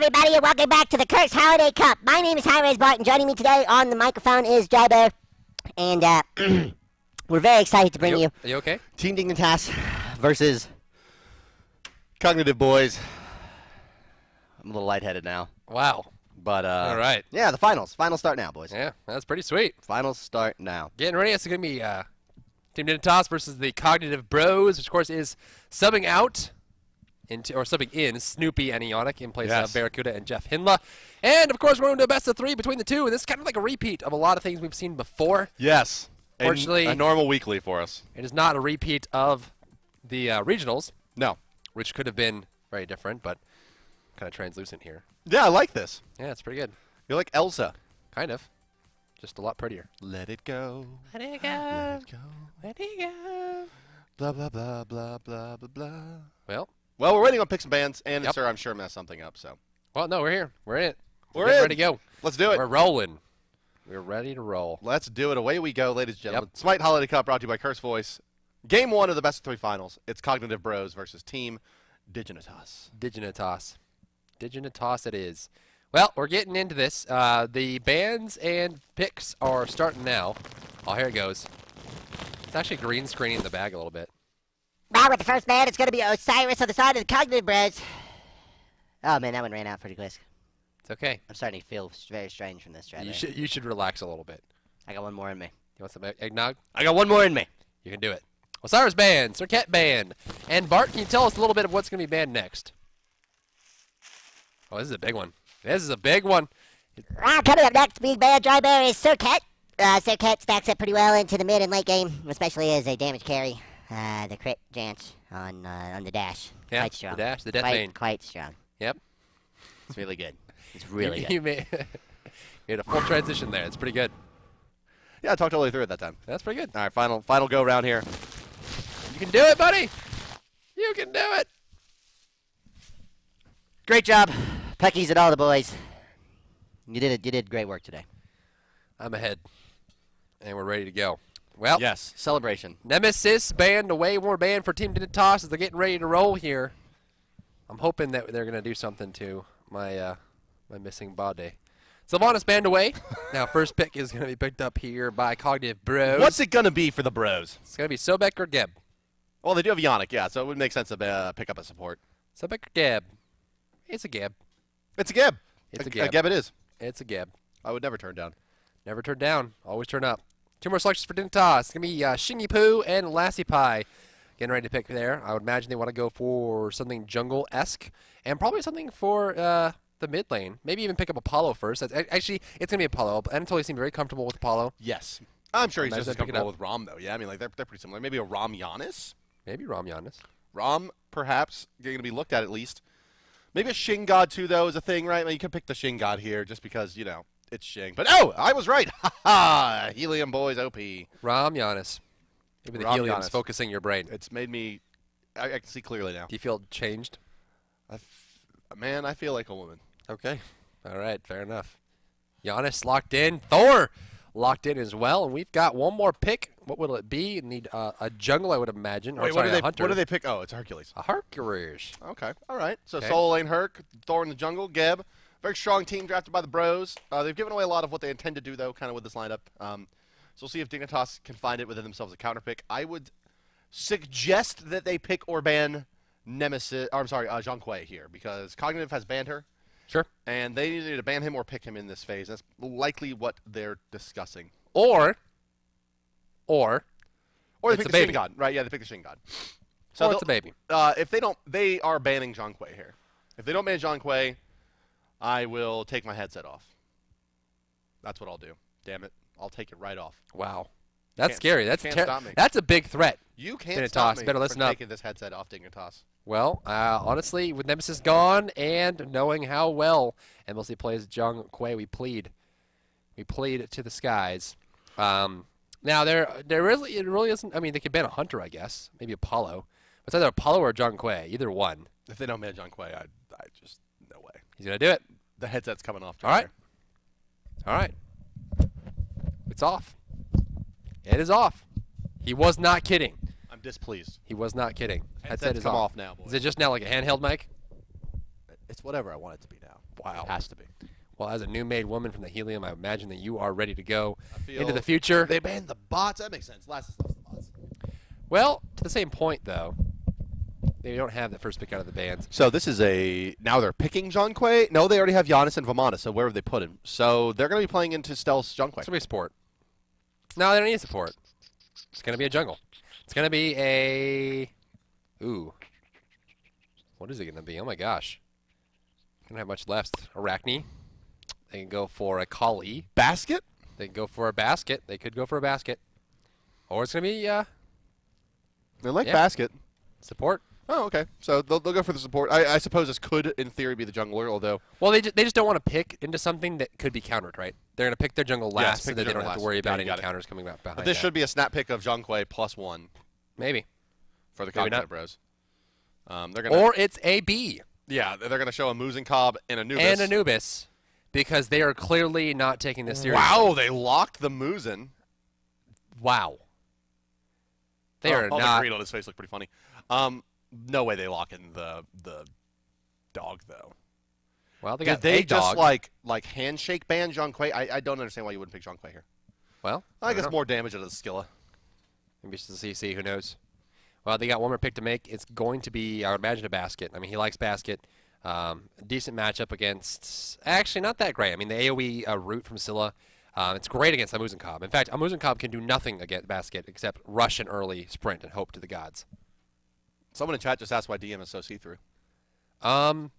everybody, and welcome back to the Curse Holiday Cup. My name is hi-rez Barton. Joining me today on the microphone is Drybear, and we're very excited to bring you. Are you okay? Team Dignitas versus Cognitive Boys. I'm a little lightheaded now. Wow. But, all right. Yeah, the finals. Finals start now, boys. Yeah, that's pretty sweet. Finals start now. Getting ready. It's going to be Team Dignitas versus the Cognitive Bros, which, of course, is subbing out. Subbing in Snoopy and Ionic in place of Barracuda and Jeff Hindla. And, of course, we're going to do a best of 3 between the two. And this is kind of like a repeat of a lot of things we've seen before. Yes. Fortunately, a normal weekly for us. It is not a repeat of the regionals. No. Which could have been very different, but kind of translucent here. Yeah, I like this. Yeah, it's pretty good. You're like Elsa. Kind of. Just a lot prettier. Let it go. Let it go. Let it go. Let it go. Blah, blah, blah, blah, blah, blah, blah. Well, we're waiting on picks and bands, and Yep. sir, I'm sure messed something up, so. Well, no, we're here. We're in it. We're ready in. to go. Let's do it. We're rolling. We're ready to roll. Let's do it. Away we go, ladies and gentlemen. Smite Holiday Cup brought to you by Curse Voice. Game 1 of the best of 3 finals. It's Cognitive Bros versus Team Dignitas. Dignitas it is. Well, we're getting into this. The bands and picks are starting now. Oh, here it goes. It's actually green screening the bag a little bit. Now with the first band, it's going to be Osiris on the side of the Cognitive Bros. Oh, man, that one ran out pretty quick. It's okay. I'm starting to feel very strange from this, Drybear. You should relax a little bit. I got one more in me. You want some eggnog? I got one more in me. You can do it. Osiris band, Circuit band. And Bart, can you tell us a little bit of what's going to be banned next? Oh, this is a big one. This is a big one. Coming up next, big band Drybear is Circuit. Circuit stacks up pretty well into the mid and late game, especially as a damage carry. The crit chance on the dash. Yeah, quite strong. The dash, the death main. Quite strong. Yep. It's really good. It's really good. You made a full transition there. It's pretty good. Yeah, I talked all the way through it that time. That's pretty good. All right, final go round here. You can do it, buddy. You can do it. Great job, Peckies and all the boys. You did great work today. I'm ahead, and we're ready to go. Well, Yes, celebration. Nemesis band, a way more band for Team Dignitas as they're getting ready to roll here. I'm hoping that they're going to do something to my my missing body. Sylvanas band away. Now, first pick is going to be picked up here by Cognitive Bros. What's it going to be for the bros? It's going to be Sobek or Geb. Well, they do have Ionic, yeah, so it would make sense to pick up a support. Sobek or Geb. It's a Geb. It's a Geb. It's a A Geb. Geb it is. It's a Geb. I would never turn down. Never turn down. Always turn up. 2 more selections for Dignitas. It's going to be Shingy Poo and Lassie Pie. Getting ready to pick there. I would imagine they want to go for something jungle-esque. And probably something for the mid lane. Maybe even pick up Apollo first. Actually, it's going to be Apollo. Anatoly seemed very comfortable with Apollo. Yes. I'm sure he's Imagine just as picking comfortable up. with Rom, though. Yeah, I mean, like they're pretty similar. Maybe a Rom Giannis. Maybe Ram Giannis. Rom, perhaps, going to be looked at least. Maybe a Shin God, too, though, is a thing, right? I mean, you could pick the Shin God here just because, you know, it's Shing. But, oh, I was right. Ha ha! Helium Boys OP. Ram Giannis. Maybe the Ram helium's Giannis. focusing your brain. It's made me, I can see clearly now. Do you feel changed? Man, I feel like a woman. Okay. All right. Fair enough. Giannis locked in. Thor locked in as well. And we've got one more pick. What will it be? Need a jungle, I would imagine. Or, Wait, sorry, a what hunter. do they pick? Oh, it's Hercules. A Hercules. Okay, all right. So Okay. solo lane Herc, Thor in the jungle, Geb. Very strong team drafted by the Bros. They've given away a lot of what they intend to do, though, kind of with this lineup. So we'll see if Dignitas can find it within themselves a counter pick. I would suggest that they pick or ban Nemesis, or I'm sorry, Zhang Kuei here, because Cognitive has banned her, Sure. and they need to ban him or pick him in this phase. That's likely what they're discussing. Or Or they It's pick a the Shin baby. God. Right, yeah, they pick the Shin God. so So it's a baby. if they don't, they are banning Zhang Kuei here. If they don't ban Zhang Kuei, I will take my headset off. That's what I'll do. Damn it. I'll take it right off. Wow. That's Can't- scary. That's can't stop me. That's a big threat. You can't Dignitas, stop me better listen from up. taking this headset off, Dignitas. Well, honestly, with Nemesis gone and knowing how well MLC plays Zhang Kuei, we plead to the skies. Now it really isn't. I mean, they could ban a hunter, I guess, maybe Apollo. But it's either Apollo or Zhang Kuei, either one. If they don't ban Zhang Kuei, I just no way. He's gonna do it. The headset's coming off. All right. All right. It's off. It is off. He was not kidding. I'm displeased. He was not kidding. Headset Headset's is come off. off now, boys. Is it just now like a handheld mic? It's whatever I want it to be now. Wow. It has to be. Well, as a new made woman from the Helium, I imagine that you are ready to go I into the future. They banned the bots. That makes sense. Last stuff's the bots. Well, to the same point, though, they don't have the first pick out of the bans. So this is now they're picking Zhonghui. No, they already have Giannis and Vamana, so where have they put him? So they're going to be playing into Stealth Zhonghui. It's going to be a support. No, they don't need support. It's going to be a jungle. It's going to be a... Ooh. What is it going to be? Oh, my gosh. Don't have much left. Arachne. They can go for a Kali. Basket? They can go for a basket. They could go for a basket. Or it's going to be... They like basket. Support. Oh, okay. So they'll go for the support. I suppose this could, in theory, be the jungler, although... Well, they just don't want to pick into something that could be countered, right? They're going to pick their jungle last so that they don't have to worry about any counters coming back behind. But this should be a snap pick of Zhonghui +1. Maybe. For the Cognitive Bros. They're gonna, or it's a B. Yeah, they're going to show a Muzen Cobb and Anubis. And Anubis. Because they are clearly not taking this seriously. Wow, they locked the Muzen. Wow. They are not... the green on his face looked pretty funny. No way they lock in the dog, though. Well, they got Did they a dog. just like handshake ban Zhonghui? I don't understand why you wouldn't pick Zhonghui here. Well, I guess more damage out of the Skilla. Maybe it's the CC, who knows? Well, they got one more pick to make. It's going to be, I would imagine, a basket. I mean, he likes basket. Decent matchup against... Actually, not that great. I mean, the AoE root from Scylla, it's great against Amuzen Cobb. In fact, Amuzen Cobb can do nothing against basket except rush an early sprint and hope to the gods. Someone in chat just asked why DM is so see-through. I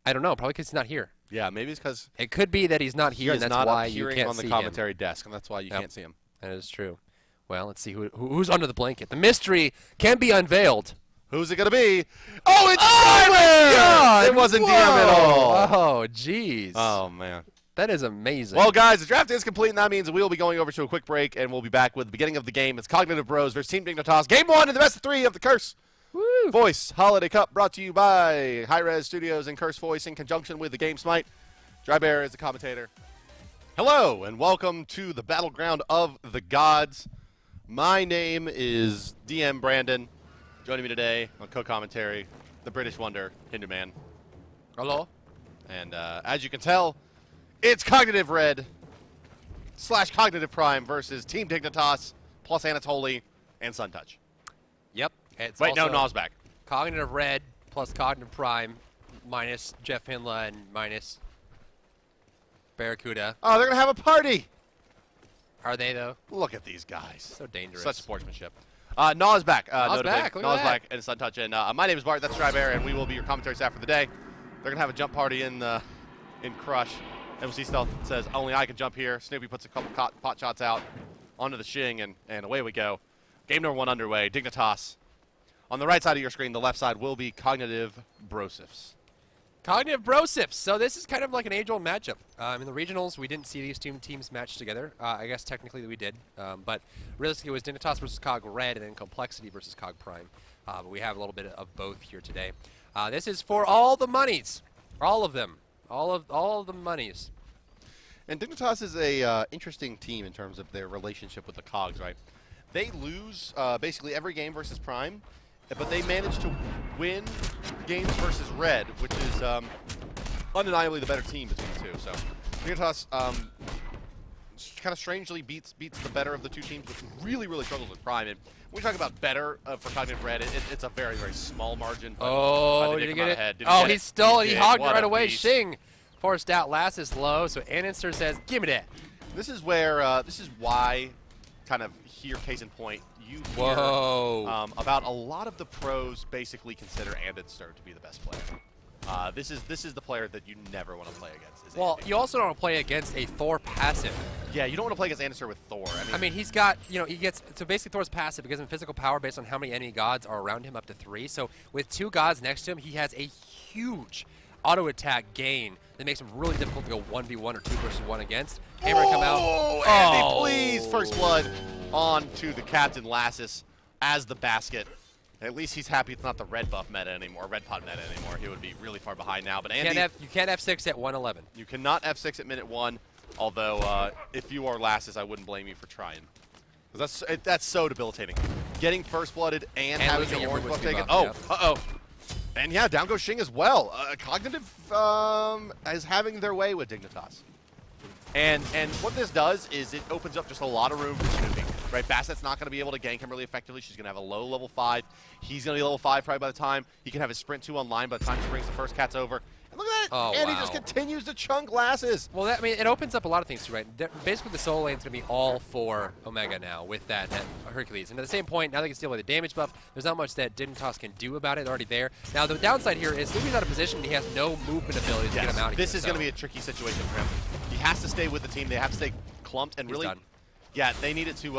don't know. Probably because he's not here. Yeah, maybe it's because... It could be that he's not here, and that's why you can't see him. on the commentary desk, and that's why you can't see him. That is true. Well, let's see who's under the blanket. The mystery can be unveiled. Who's it going to be? Oh, it's God! It wasn't DM at all. Oh, jeez. Oh, man. That is amazing. Well, guys, the draft is complete, and that means we will be going over to a quick break, and we'll be back with the beginning of the game. It's Cognitive Bros versus Team Dignitas. Game 1 in the best of 3 of the Curse Woo. Voice Holiday Cup, brought to you by hi-rez Studios and Curse Voice in conjunction with the game Smite. Dry Bear is the commentator. Hello, and welcome to the battleground of the gods. My name is DM Brandon. Joining me today on co-commentary, the British Wonder, Hindu Man. Hello. And as you can tell, it's Cognitive Red / Cognitive Prime versus Team Dignitas plus Anatoly and Sun Touch. Yep. It's Wait, no, also Nosback. Cognitive Red plus Cognitive Prime minus Jeff Hinla and minus Barracuda. Oh, they're going to have a party. Are they, though? Look at these guys. So dangerous. Such sportsmanship. Nosback. Nosback, look at that. And Sun Touch. And my name is Bart. That's Dry Bear, and we will be your commentary staff for the day. They're going to have a jump party in Crush. MC Stealth says, only I can jump here. Snoopy puts a couple pot shots out onto the Shing, and away we go. Game number 1 underway. Dignitas. On the right side of your screen, the left side will be Cognitive Brosifs. Cognitive Brosifs. So this is kind of like an age-old matchup. In the regionals, we didn't see these two teams match together. I guess technically we did. But realistically, it was Dignitas versus Cog Red and then Complexity versus Cog Prime. But we have a little bit of both here today. This is for all the monies. All of them. All of the monies. And Dignitas is a interesting team in terms of their relationship with the Cogs, right? They lose basically every game versus Prime, but they manage to win games versus Red, which is undeniably the better team between the two. So Dignitas kind of strangely beats the better of the two teams, which really, really struggles with Prime. And when we talk about better for Cognitive Red, it's a very, very small margin. But, oh, did he get it? Oh, he stole it. He hogged it right away. Shing forced out. Last is low, so Aninster says, give me that. This is where, this is why, kind of here, case in point, you hear about a lot of the pros basically consider Aninster to be the best player. This is the player that you never want to play against. Well, you also don't want to play against a Thor passive. Yeah, you don't want to play against Aninster with Thor. I mean, he's got, he gets, so basically Thor's passive gives him physical power based on how many enemy gods are around him, up to 3. So with 2 gods next to him, he has a huge auto attack gain that makes him really difficult to go 1v1 or 2 versus 1 against. Hammer come out. Oh, Andy, please! First blood on to the Captain Lassus as the basket. At least he's happy it's not the red buff meta anymore, red pot meta anymore. He would be really far behind now. But Andy, you can't F6 at 111. You cannot F6 at minute 1. Although, if you are Lassus, I wouldn't blame you for trying. That's so debilitating. Getting first blooded and having your orange buff taken. Oh, yep. And yeah, down goes Xing as well. Cognitive is having their way with Dignitas. And what this does is it opens up just a lot of room for snooping. Right, Bassett's not going to be able to gank him really effectively. She's going to have a low level 5. He's going to be level 5 probably by the time. He can have his sprint 2 online by the time she brings the first cats over. And look at that! Oh, and wow. he just continues to chunk glasses. Well, that, I mean, it opens up a lot of things too, right? Basically, the solo lane's going to be all for Omega now with that Hercules. And at the same point, now they can steal away the damage buff. There's not much that Dignitas can do about it. They're already there. Now, the downside here is Snoopy's out of position. He has no movement ability to get him out of here. This is going to be a tricky situation for him. He has to stay with the team. They have to stay clumped and really. Done. Yeah, they needed to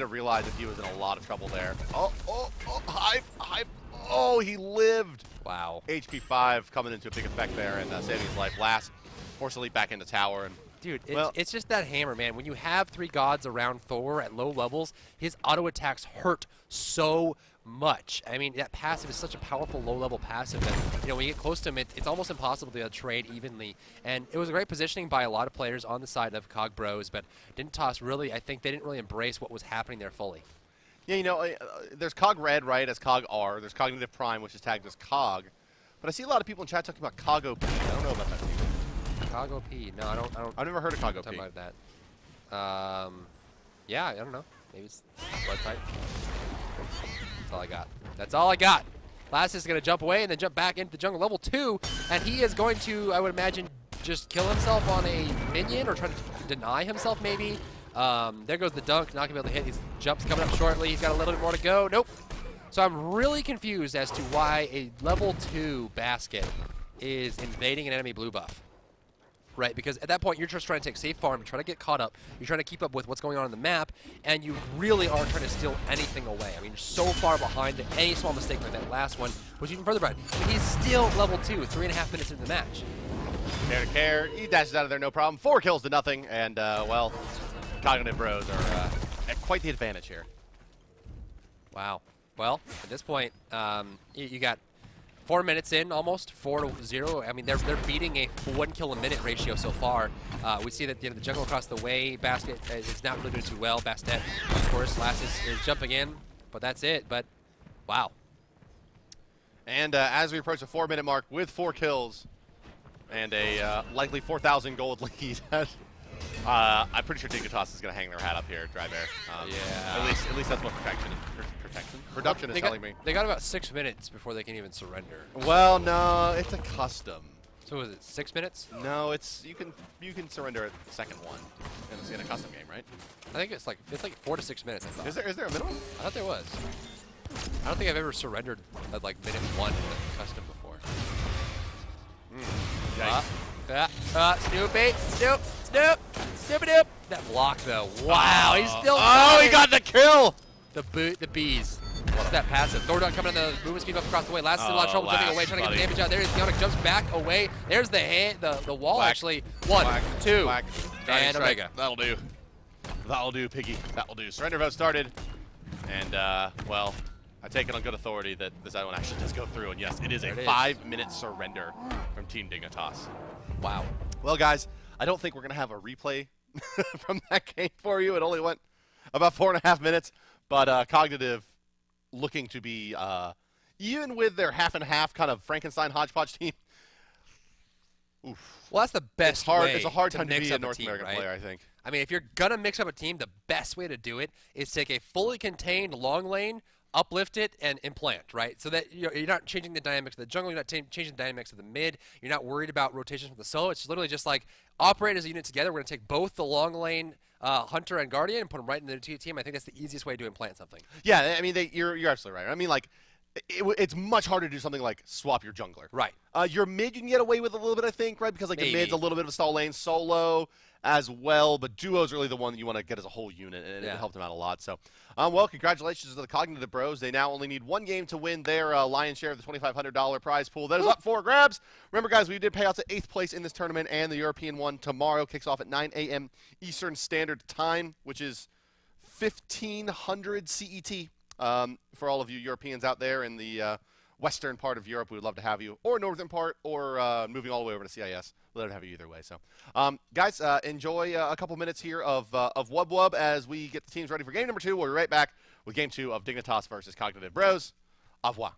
realize that he was in a lot of trouble there. Hive. Oh, he lived. Wow. HP 5 coming into a big effect there and saving his life. Last force elite back into tower. And dude, well, it's just that hammer, man. When you have 3 gods around Thor at low levels, his auto attacks hurt so much. I mean, that passive is such a powerful low-level passive that, you know, when you get close to him, it's almost impossible to trade evenly. And it was a great positioning by a lot of players on the side of Cog Bros, but Dignitas really, I think they didn't really embrace what was happening there fully. Yeah, you know, there's Cog Red, right, as Cog R. There's Cognitive Prime, which is tagged as Cog. But I see a lot of people in chat talking about Cog OP. I don't know about that. Cog OP? No, I don't. I've never heard of Cog OP. Talking about that. Yeah, I don't know. Maybe it's blood type. That's all I got. That's all I got. Last is going to jump away and then jump back into the jungle level 2, and he is going to, I would imagine, just kill himself on a minion or try to deny himself maybe. There goes the dunk, not going to be able to hit. His jump's coming up shortly. He's got a little bit more to go. Nope. So I'm really confused as to why a level 2 basket is invading an enemy blue buff. Right, because at that point, you're just trying to take safe farm, you're trying to get caught up, you're trying to keep up with what's going on in the map, and you really aren't trying to steal anything away. I mean, you're so far behind that any small mistake like that last one was even further behind. I mean, he's still level 2, 3.5 minutes into the match. Care to care. He dashes out of there, no problem. 4 kills to nothing, and, well, Cognitive Bros are at quite the advantage here. Wow. Well, at this point, you got 4 minutes in, almost 4-0. I mean, they're beating a 1 kill a minute ratio so far. We see that the jungle across the way basket is not really doing too well. Bastet, of course, last is jumping in, but that's it. But wow. And as we approach the 4-minute mark with 4 kills and a likely 4,000 gold lead, I'm pretty sure Dignitas is going to hang their hat up here, Dry Bear. Yeah. At least that's what production is telling me. They got about 6 minutes before they can even surrender. Well, no, it's a custom. So is it 6 minutes? No, it's you can surrender at the second one in a custom game, right? I think it's like 4 to 6 minutes. I thought. Is there a minimum? I thought there was. I don't think I've ever surrendered at like minute 1 in a custom before. Snoopy-doop. That block though. Wow, he's still. Oh, he got the kill. The bees. What's that passive? Thordon coming on the movement speed up across the way. Last is in a lot of trouble jumping away, trying to get the damage out. There is Yonic jumps back away. There's the wall Whack. actually. 1, 2, Whack. and Omega. That'll do. That'll do, Piggy. That'll do. Surrender vote started. And, well, I take it on good authority that this one actually does go through. And yes, it is a 5-minute surrender from Team Dignitas. Wow. Well, guys, I don't think we're going to have a replay from that game for you. It only went about 4.5 minutes. But Cognitive looking to be, even with their half-and-half kind of Frankenstein hodgepodge team. Oof. Well, that's the best way. It's a hard time to mix be a up North team, American right? player, I think. I mean, if you're going to mix up a team, the best way to do it is take a fully contained long lane, uplift it, and implant, right? So that you're not changing the dynamics of the jungle, you're not changing the dynamics of the mid, you're not worried about rotations from the solo. It's literally just like operate as a unit together. We're going to take both the long lane Hunter and Guardian and put them right in the two team. I think that's the easiest way to implant something. Yeah, I mean, you're absolutely right. I mean, like, it's much harder to do something like swap your jungler. Right. Your mid you can get away with a little bit, I think, right? Because like the mid's a little bit of a stall lane, solo as well, but duo's really the one that you want to get as a whole unit, and it helped them out a lot. So, well, congratulations to the Cognitive Bros. They now only need 1 game to win their lion's share of the $2,500 prize pool. That is up for grabs. Remember, guys, we did pay out to 8th place in this tournament, and the European one tomorrow kicks off at 9 a.m. Eastern Standard Time, which is 1500 CET. For all of you Europeans out there in the western part of Europe, we would love to have you, or northern part, or moving all the way over to CIS. We'd love to have you either way. So, guys, enjoy a couple minutes here of Wub Wub as we get the teams ready for game number 2. We'll be right back with game 2 of Dignitas versus Cognitive Bros. Au revoir.